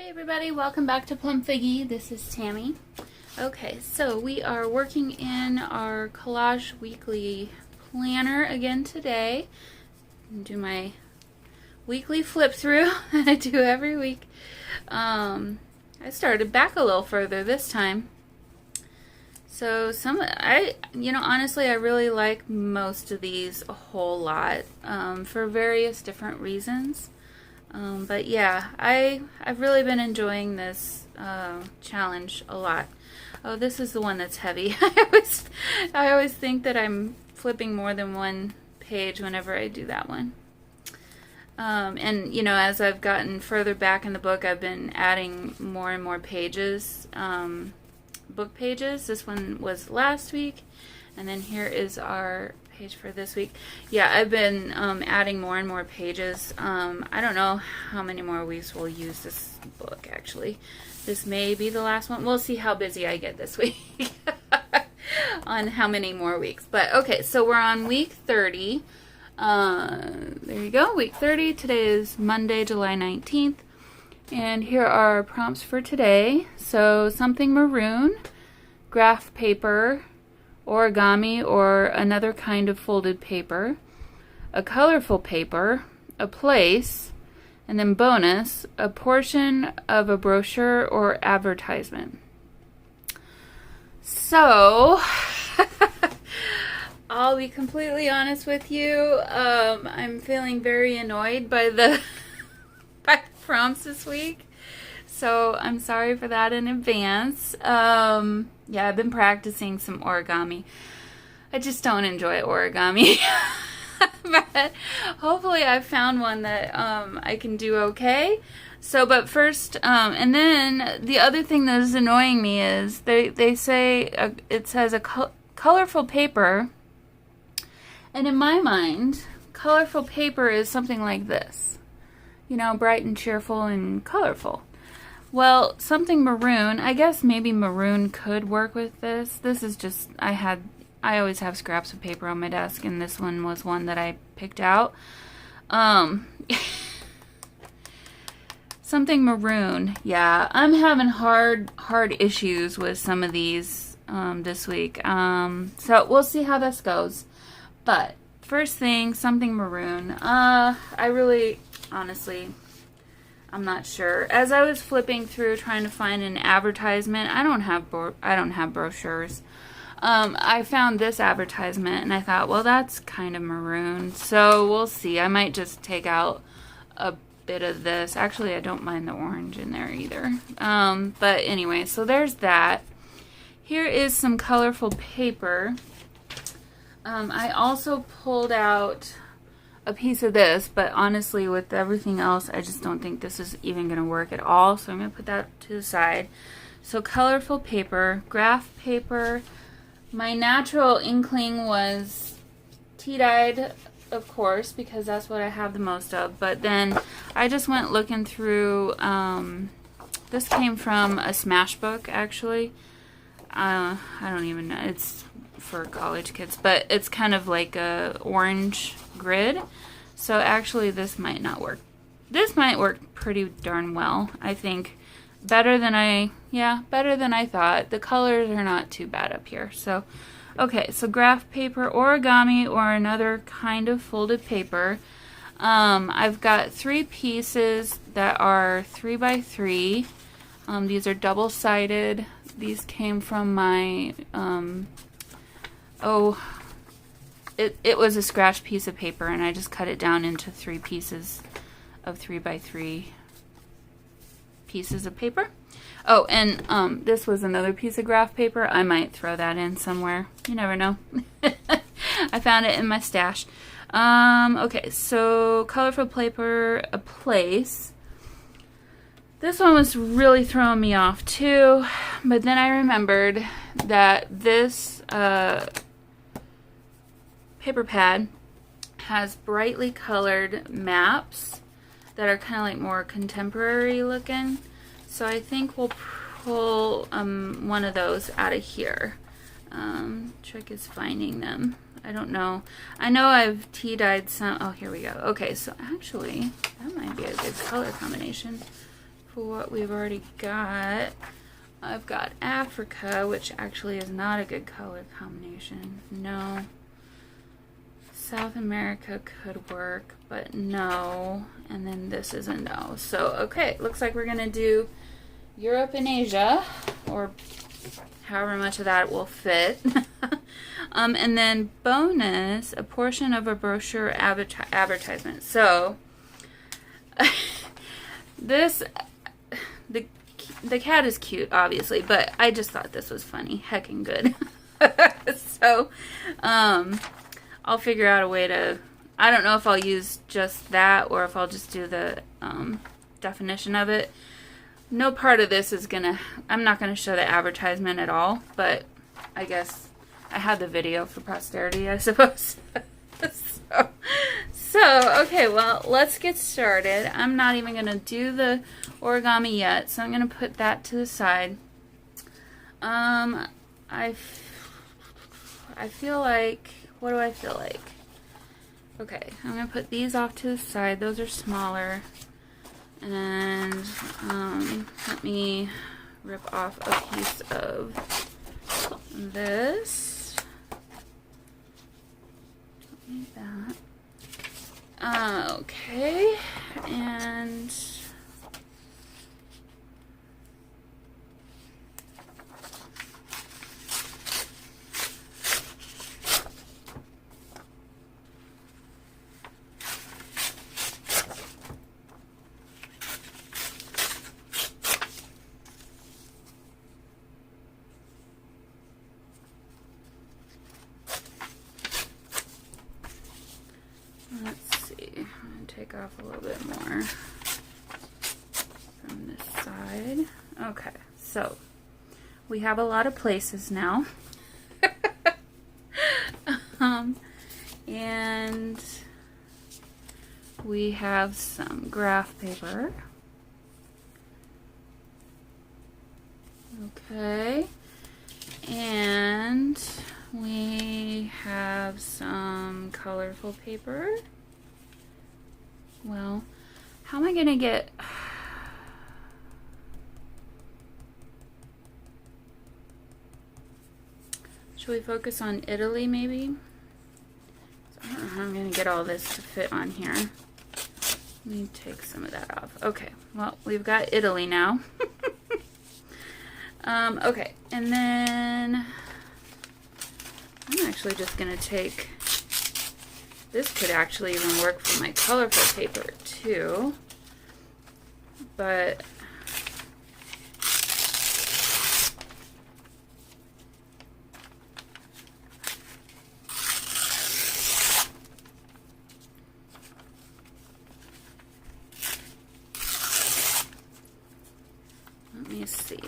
Hey everybody, welcome back to Plum Figgy. This is Tammy. Okay, so we are working in our Collage weekly planner again today. Do my weekly flip through that I do every week. I started back a little further this time. So honestly, I really like most of these a whole lot for various different reasons. But yeah, I've really been enjoying this challenge a lot. Oh, this is the one that's heavy. I always think that I'm flipping more than one page whenever I do that one. And you know, as I've gotten further back in the book, I've been adding more and more pages, book pages. This one was last week, and then here is our page for this week. Yeah, I've been adding more and more pages. I don't know how many more weeks we'll use this book, actually. This may be the last one. We'll see how busy I get this week on how many more weeks. But okay, so we're on week 30. There you go, week 30. Today is Monday, July 19th. And here are our prompts for today. So something maroon, graph paper, origami or another kind of folded paper, a colorful paper, a place, and then bonus, a portion of a brochure or advertisement. So, I'll be completely honest with you, I'm feeling very annoyed by the prompts this week. So I'm sorry for that in advance. Yeah, I've been practicing some origami. I just don't enjoy origami. But hopefully I've found one that I can do okay. So, but first, and then the other thing that is annoying me is they say, it says a colorful paper. And in my mind, colorful paper is something like this. You know, bright and cheerful and colorful. Well, something maroon, I guess maybe maroon could work with this. This is just, I always have scraps of paper on my desk, and this one was one that I picked out. Something maroon, yeah. I'm having hard issues with some of these this week. So we'll see how this goes. But first thing, something maroon. I really, honestly, I'm not sure. As I was flipping through trying to find an advertisement, I don't have brochures. I found this advertisement and I thought, well, that's kind of maroon. So we'll see. I might just take out a bit of this. Actually, I don't mind the orange in there either. But anyway, so there's that. Here is some colorful paper. I also pulled out a piece of this, but honestly with everything else I just don't think this is even going to work at all, so I'm going to put that to the side. So colorful paper, graph paper. My natural inkling was tea-dyed, of course, because that's what I have the most of, but then I just went looking through, this came from a Smash book actually. I don't even know, it's for college kids, but it's kind of like a orange grid. So actually this might not work. This might work pretty darn well, I think. Better than I thought. The colors are not too bad up here. So, okay, so graph paper, origami, or another kind of folded paper. I've got 3 pieces that are 3 by 3. These are double-sided. These came from my, It was a scratch piece of paper, and I just cut it down into 3 pieces of 3 by 3 pieces of paper. Oh, and this was another piece of graph paper. I might throw that in somewhere. You never know. I found it in my stash. Okay, so colorful paper, a place. This one was really throwing me off too, but then I remembered that this paper pad has brightly colored maps that are kind of like more contemporary looking. So I think we'll pull one of those out of here. Trick is finding them. I don't know. I know I've tea-dyed some. Oh, here we go. Okay, so actually, that might be a good color combination for what we've already got. I've got Africa, which actually is not a good color combination. No. South America could work, but no. And then this is a no. So, okay, looks like we're going to do Europe and Asia, or however much of that will fit. And then bonus, a portion of a brochure advertisement. So, this, the cat is cute, obviously, but I just thought this was funny. Heckin' good. So, I'll figure out a way to, I don't know if I'll use just that or if I'll just do the definition of it. No part of this is gonna, I'm not gonna show the advertisement at all, but I guess I had the video for posterity, I suppose. So, okay, well, let's get started. I'm not even gonna do the origami yet, so I'm gonna put that to the side. I feel like, what do I feel like? Okay, I'm gonna put these off to the side. Those are smaller. And let me rip off a piece of this. Don't need that. Okay, and let's see, I'm going to take off a little bit more from this side. Okay, so we have a lot of places now. And we have some graph paper. Okay, and we have some colorful paper. Well, how am I gonna get... Should we focus on Italy maybe? So I don't know how I'm gonna get all this to fit on here. Let me take some of that off. Okay, well, we've got Italy now. Okay, and then I'm actually just gonna take, this could actually even work for my colorful paper too, but let me see.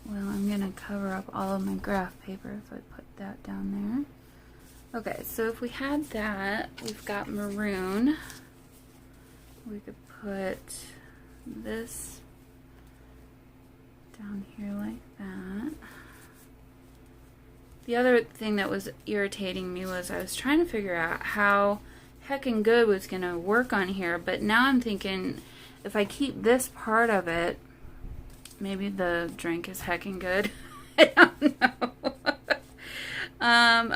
Well, I'm going to cover up all of my graph paper if I put that down there. Okay, so if we had that, we've got maroon. We could put this down here like that. The other thing that was irritating me was I was trying to figure out how heckin' good was going to work on here, but now I'm thinking if I keep this part of it, maybe the drink is heckin' good. I don't know.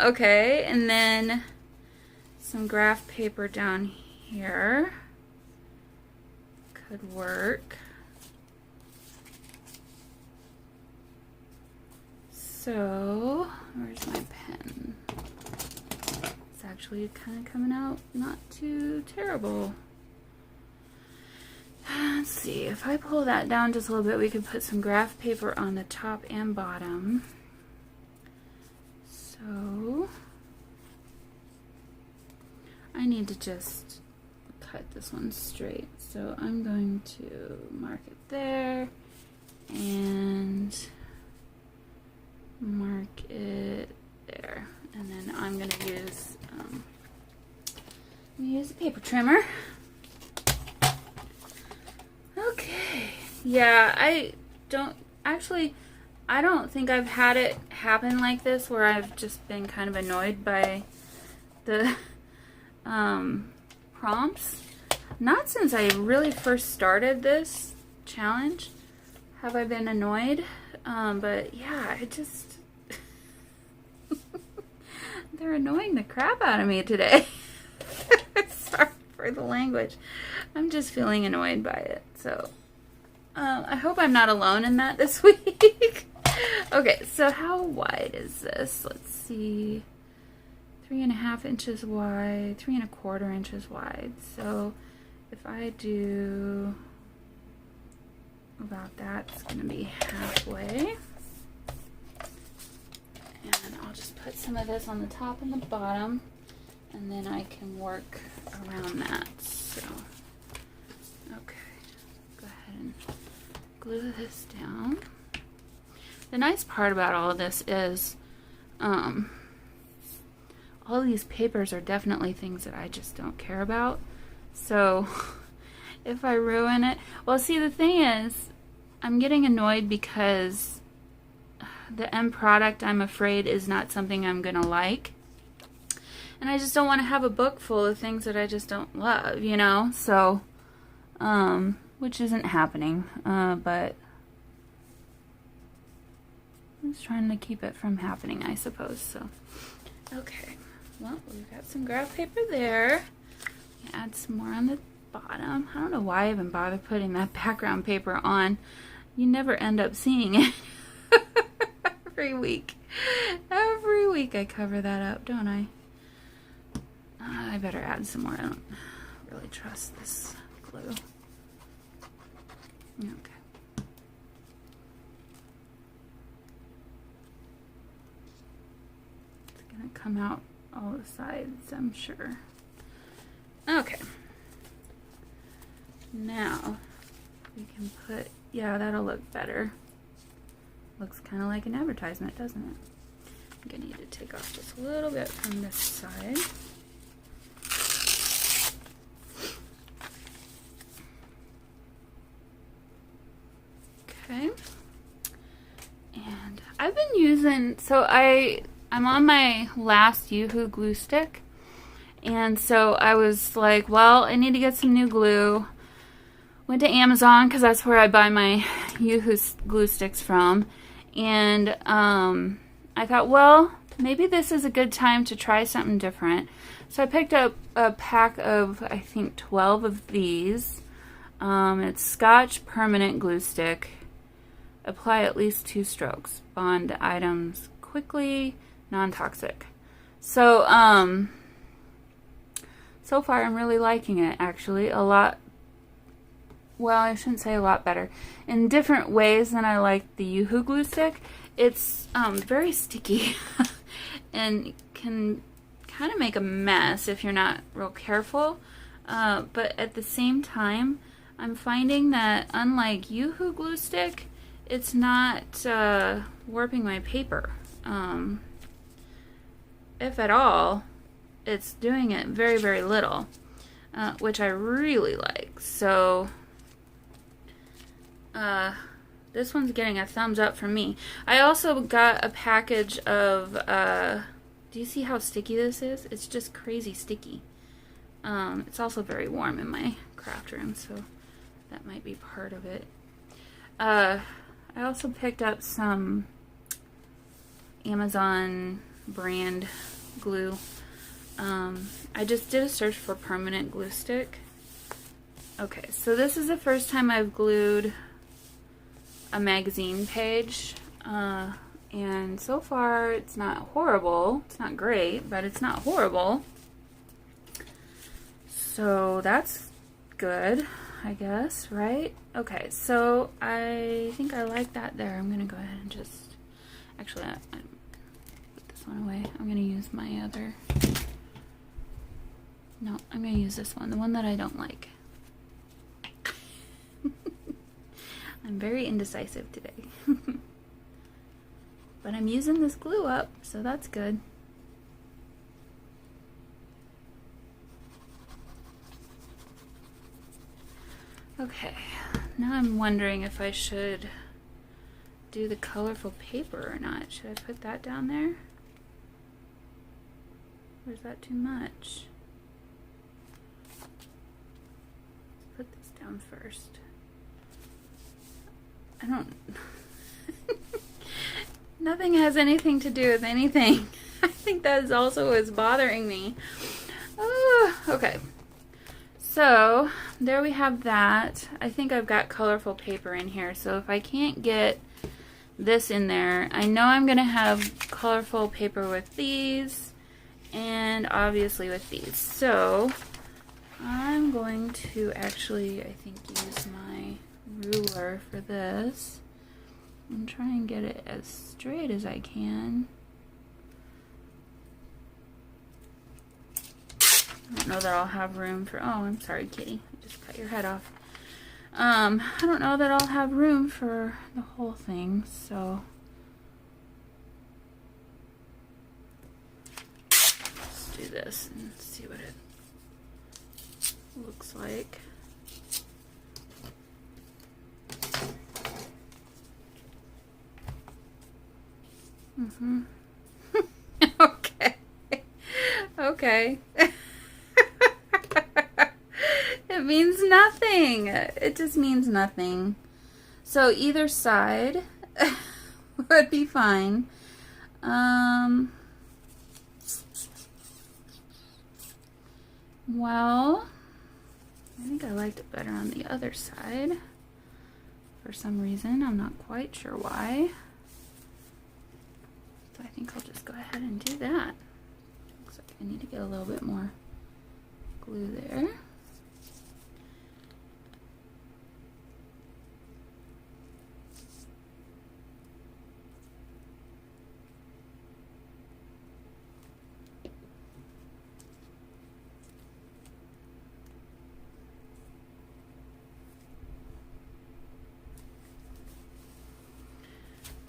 Okay, and then some graph paper down here could work. So, where's my pen? It's actually kind of coming out not too terrible. Let's see, if I pull that down just a little bit, we could put some graph paper on the top and bottom. So, I need to just cut this one straight. So I'm going to mark it there and mark it there. And then I'm going to use a paper trimmer. Okay, yeah, I don't think I've had it happen like this where I've just been kind of annoyed by the prompts. Not since I really first started this challenge have I been annoyed, but yeah, it just, they're annoying the crap out of me today. Sorry for the language. I'm just feeling annoyed by it, so I hope I'm not alone in that this week. Okay, so how wide is this? Let's see. 3.5 inches wide, 3¼ inches wide. So if I do about that, it's going to be halfway. And I'll just put some of this on the top and the bottom, and then I can work around that. So, okay, go ahead and glue this down. The nice part about all of this is all these papers are definitely things that I just don't care about. So if I ruin it, well, see, the thing is, I'm getting annoyed because the end product, I'm afraid, is not something I'm gonna like. And I just don't want to have a book full of things that I just don't love, you know? So, which isn't happening, but I'm just trying to keep it from happening, I suppose. So, okay. Well, we've got some graph paper there. Add some more on the bottom. I don't know why I even bother putting that background paper on. You never end up seeing it. Every week. Every week I cover that up, don't I? I better add some more. I don't really trust this glue. Okay. It's gonna come out all the sides, I'm sure. Okay. Now we can put, yeah, that'll look better. Looks kind of like an advertisement, doesn't it? I'm gonna need to take off just a little bit from this side. Okay. And I've been using, so I'm on my last Yoo-Hoo glue stick, and so I was like, well, I need to get some new glue. Went to Amazon because that's where I buy my Yoo-Hoo glue sticks from, and I thought, well, maybe this is a good time to try something different. So I picked up a pack of, I think, 12 of these. It's Scotch permanent glue stick. Apply at least 2 strokes. Bond items quickly. Non-toxic. So, so far I'm really liking it, actually. A lot, well, I shouldn't say a lot better. In different ways than I like the Yoo-Hoo glue stick. It's very sticky and can kind of make a mess if you're not real careful. But at the same time, I'm finding that unlike Yoo-Hoo glue stick, it's not warping my paper. If at all, it's doing it very, very little, which I really like. So, this one's getting a thumbs up from me. I also got a package of, do you see how sticky this is? It's just crazy sticky. It's also very warm in my craft room, so that might be part of it. I also picked up some Amazon brand glue. I just did a search for permanent glue stick. Okay, so this is the first time I've glued a magazine page, and so far it's not horrible. It's not great, but it's not horrible. So that's good, I guess, right? Okay, so I think I like that there. I'm gonna go ahead and just, actually, I put this one away. I'm gonna use my other, no, I'm gonna use this one, the one that I don't like. I'm very indecisive today. But I'm using this glue up, so that's good. Okay, now I'm wondering if I should do the colorful paper or not. Should I put that down there? Or is that too much? down first. I don't... Nothing has anything to do with anything. I think that is also what's bothering me. Oh, okay. So, there we have that. I think I've got colorful paper in here, so if I can't get this in there, I know I'm going to have colorful paper with these, and obviously with these. So, I'm going to actually, I think, use my ruler for this and try and get it as straight as I can. I don't know that I'll have room for, oh, I'm sorry, kitty. I just cut your head off. I don't know that I'll have room for the whole thing, so let's do this and see what it looks like. Okay. Okay. It means nothing. It just means nothing. So either side would be fine. Well, I think I liked it better on the other side. For some reason, I'm not quite sure why. So I think I'll just go ahead and do that. Looks like I need to get a little bit more glue there.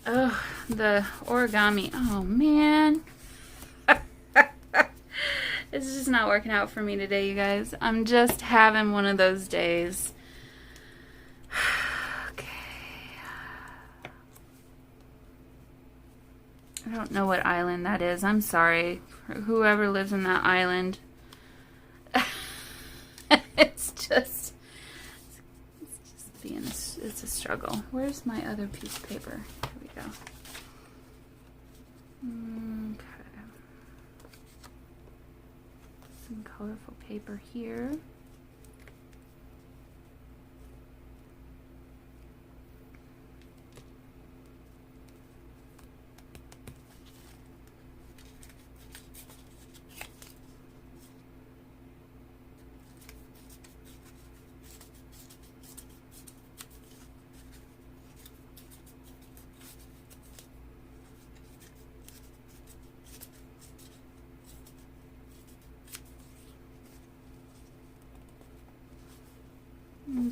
Oh, the origami. Oh, man. It's just not working out for me today, you guys. I'm just having one of those days. Okay. I don't know what island that is. I'm sorry for whoever lives in that island. It's just being it's a struggle. Where's my other piece of paper? Here we go. Okay. Some colorful paper here.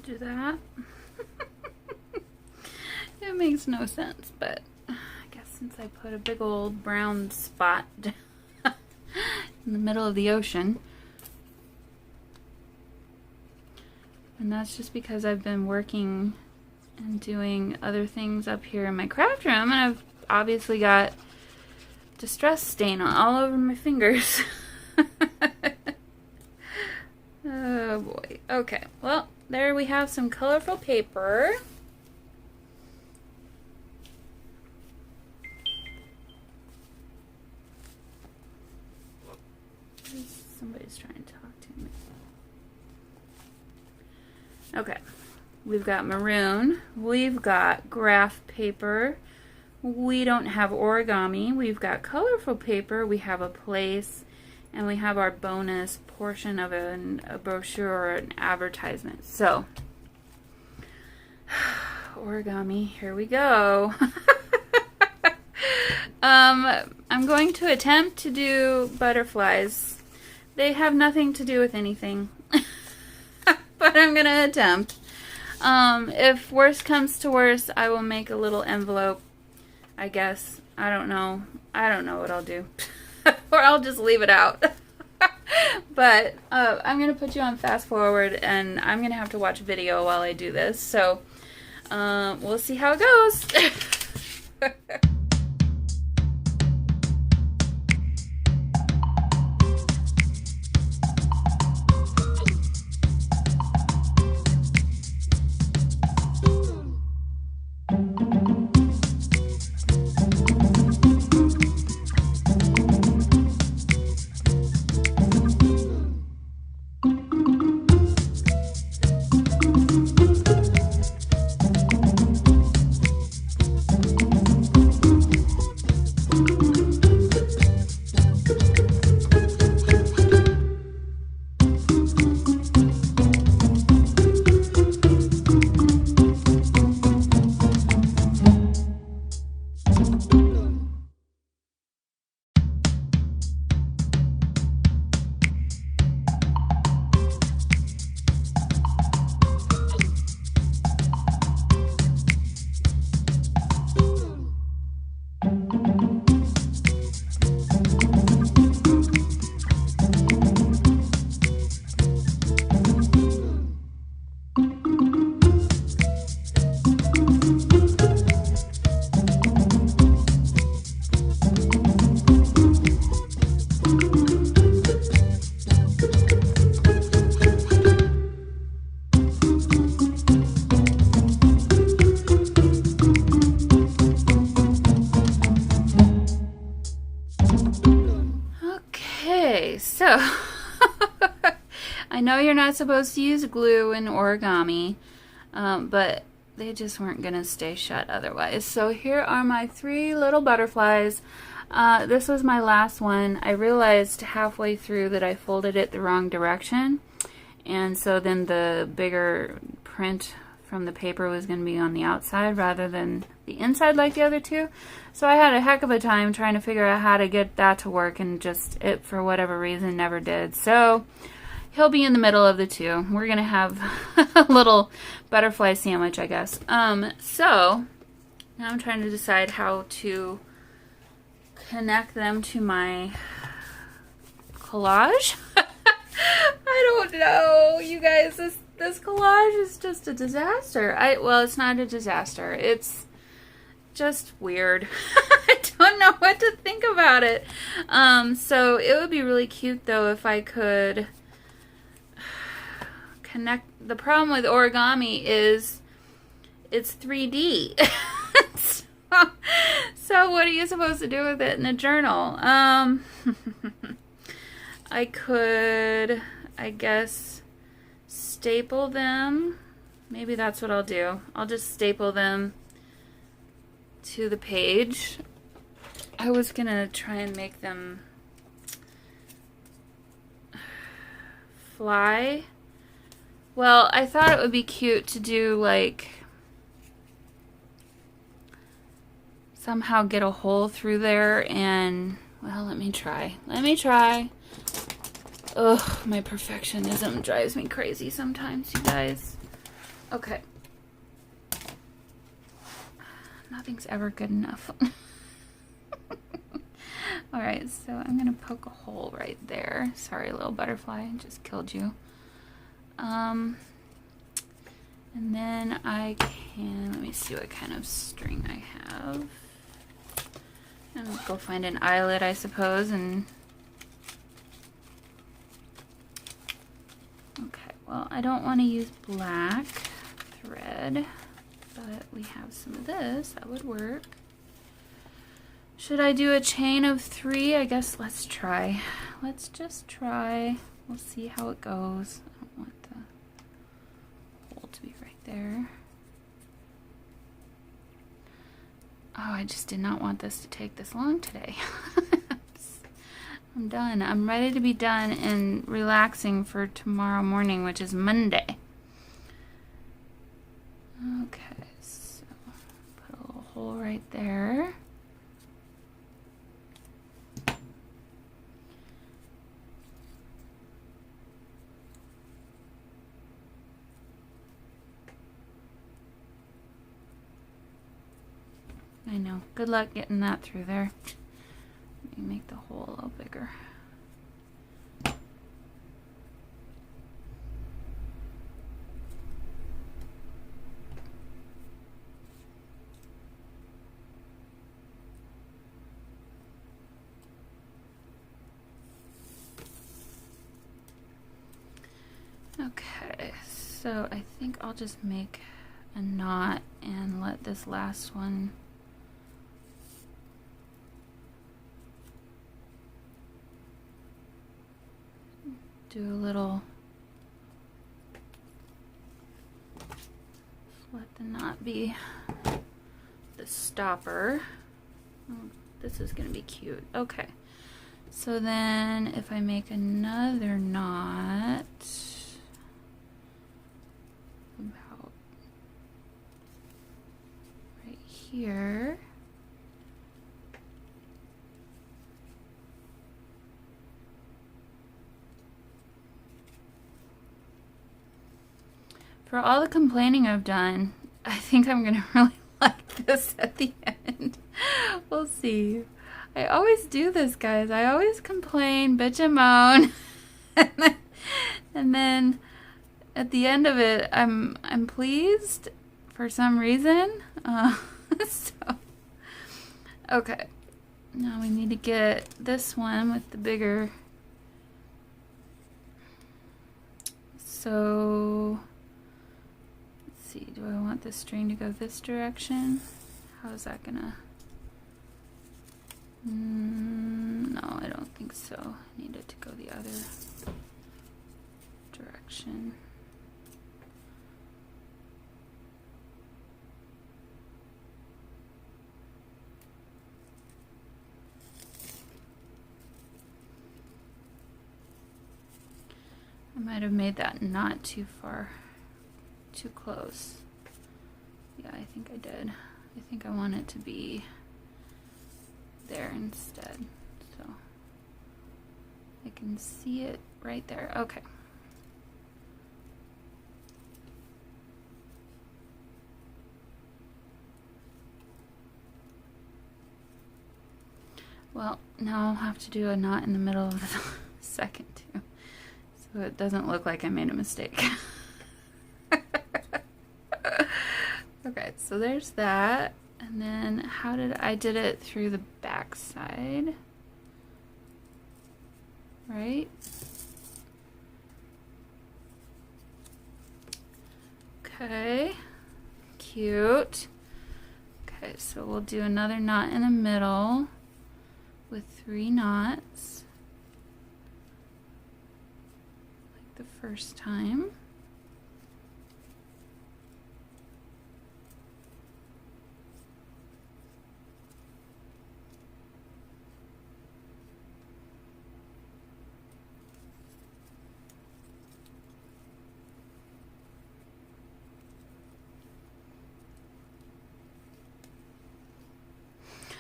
Do that. It makes no sense, but I guess since I put a big old brown spot in the middle of the ocean, and that's just because I've been working and doing other things up here in my craft room, and I've obviously got distress stain all over my fingers. Oh boy. Okay, well, there we have some colorful paper. Somebody's trying to talk to me. Okay, we've got maroon, we've got graph paper, we don't have origami, we've got colorful paper, we have a place, and we have our bonus portion of a brochure or an advertisement. So, origami, here we go. I'm going to attempt to do butterflies. They have nothing to do with anything, but I'm going to attempt. If worst comes to worst, I will make a little envelope, I guess. I don't know. I don't know what I'll do. Or I'll just leave it out. But I'm going to put you on fast forward, and I'm going to have to watch a video while I do this. So we'll see how it goes. So, I know you're not supposed to use glue in origami, but they just weren't going to stay shut otherwise. So here are my 3 little butterflies. This was my last one. I realized halfway through that I folded it the wrong direction, and so then the bigger print from the paper was going to be on the outside rather than the inside like the other 2. So I had a heck of a time trying to figure out how to get that to work, and just it, for whatever reason, never did. So he'll be in the middle of the 2. We're going to have a little butterfly sandwich, I guess. So now I'm trying to decide how to connect them to my collage. I don't know, you guys. This collage is just a disaster. Well, it's not a disaster. It's just weird. I don't know what to think about it. So it would be really cute though if I could connect. The problem with origami is it's 3D. So what are you supposed to do with it in a journal? I could, I guess, staple them. Maybe that's what I'll do. I'll just staple them to the page. I was gonna try and make them fly. Well, I thought it would be cute to do like somehow get a hole through there and, well, let me try. Ugh, my perfectionism drives me crazy sometimes, you guys. Okay. Nothing's ever good enough. Alright, so I'm going to poke a hole right there. Sorry, little butterfly, I just killed you. And then I can, let me see what kind of string I have. And go find an eyelet, I suppose, and okay, well, I don't want to use black thread, but we have some of this. That would work. Should I do a chain of 3? I guess let's try. Let's just try. We'll see how it goes. I don't want the hole to be right there. Oh, I just did not want this to take this long today. I'm done. I'm ready to be done and relaxing for tomorrow morning, which is Monday. Okay, so put a little hole right there. I know. Good luck getting that through there. Let me make the hole a little bigger. Okay, so I think I'll just make a knot and let this last one do a little, let the knot be the stopper. Oh, this is going to be cute. Okay, so then if I make another knot about right here, for all the complaining I've done, I think I'm going to really like this at the end. We'll see. I always do this, guys. I always complain, bitch and moan. and then at the end of it, I'm pleased for some reason. So, okay. Now we need to get this one with the bigger. So, let's see. Do I want this string to go this direction? How is that gonna? No, I don't think so. I need it to go the other direction. I might have made that knot too far, too close. Yeah, I think I did. I think I want it to be there instead. So I can see it right there. Okay. Well, now I'll have to do a knot in the middle of the second too, so it doesn't look like I made a mistake. Okay, so there's that. And then how did I did it through the back side, right? Okay, cute. Okay, so we'll do another knot in the middle with 3 knots, like the first time.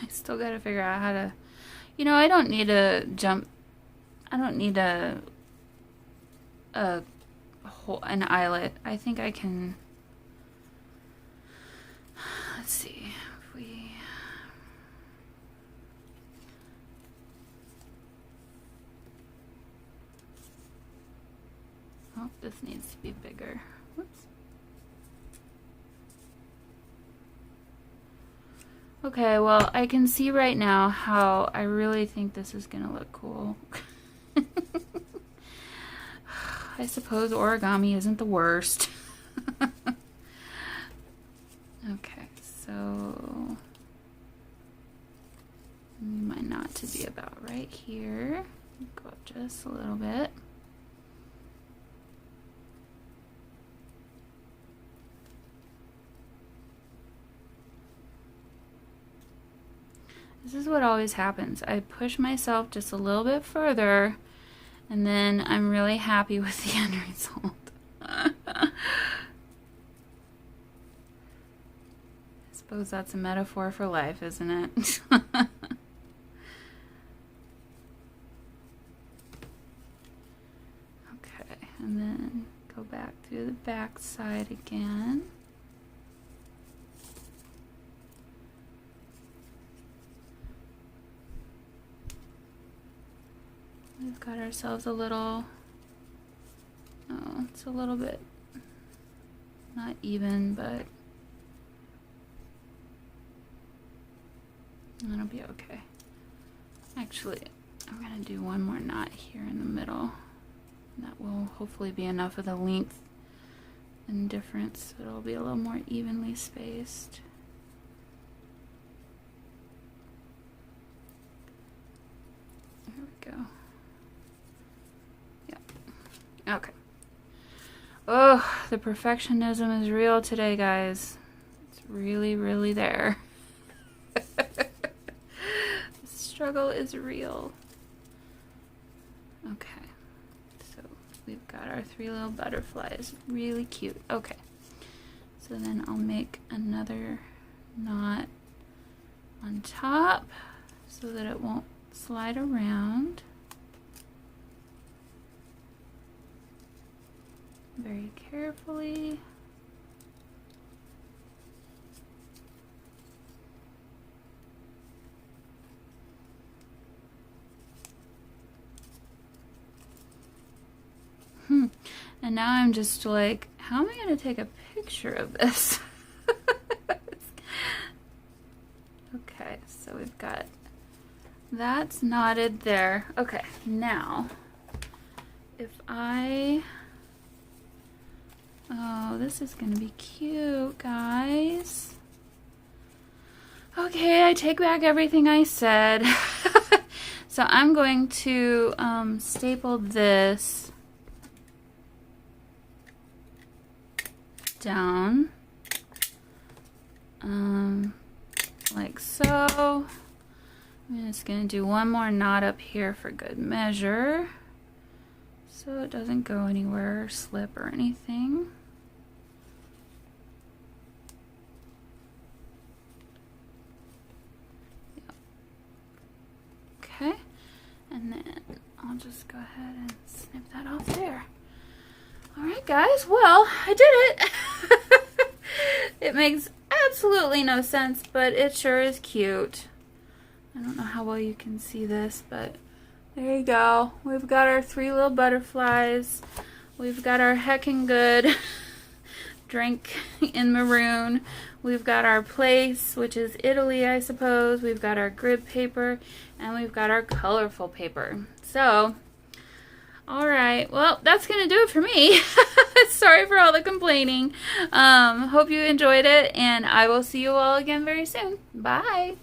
I still got to figure out how to, you know, I don't need a jump, I don't need an eyelet. I think I can, let's see, if we, oh, this needs to be bigger. Whoops. Okay, well, I can see right now how I really think this is gonna look cool. I suppose origami isn't the worst. Okay, so I need my knot to be about right here. Go up just a little bit. This is what always happens. I push myself just a little bit further, and then I'm really happy with the end result. I suppose that's a metaphor for life, isn't it? Okay, and then go back through the back side again. We've got ourselves a little, oh, it's a little bit not even, but it'll be okay. Actually, I'm gonna do one more knot here in the middle. That will hopefully be enough of the length and difference, so it'll be a little more evenly spaced. There we go. Okay. Oh, the perfectionism is real today, guys. It's really, really there. The struggle is real. Okay. So we've got our 3 little butterflies. Really cute. Okay. So then I'll make another knot on top so that it won't slide around. Very carefully. And now I'm just like, how am I going to take a picture of this? Okay, so we've got that's knotted there. Okay, now if I, oh, this is gonna be cute, guys. Okay, I take back everything I said. So I'm going to staple this down like so. I'm just going to do one more knot up here for good measure so it doesn't go anywhere or slip or anything. Okay, and then I'll just go ahead and snip that off there. Alright guys, well, I did it! It makes absolutely no sense, but it sure is cute. I don't know how well you can see this, but there you go. We've got our 3 little butterflies. We've got our heckin' good drink in maroon. We've got our place, which is Italy, I suppose. We've got our grid paper, and we've got our colorful paper. So, alright, well, that's going to do it for me. Sorry for all the complaining. Hope you enjoyed it, and I will see you all again very soon. Bye!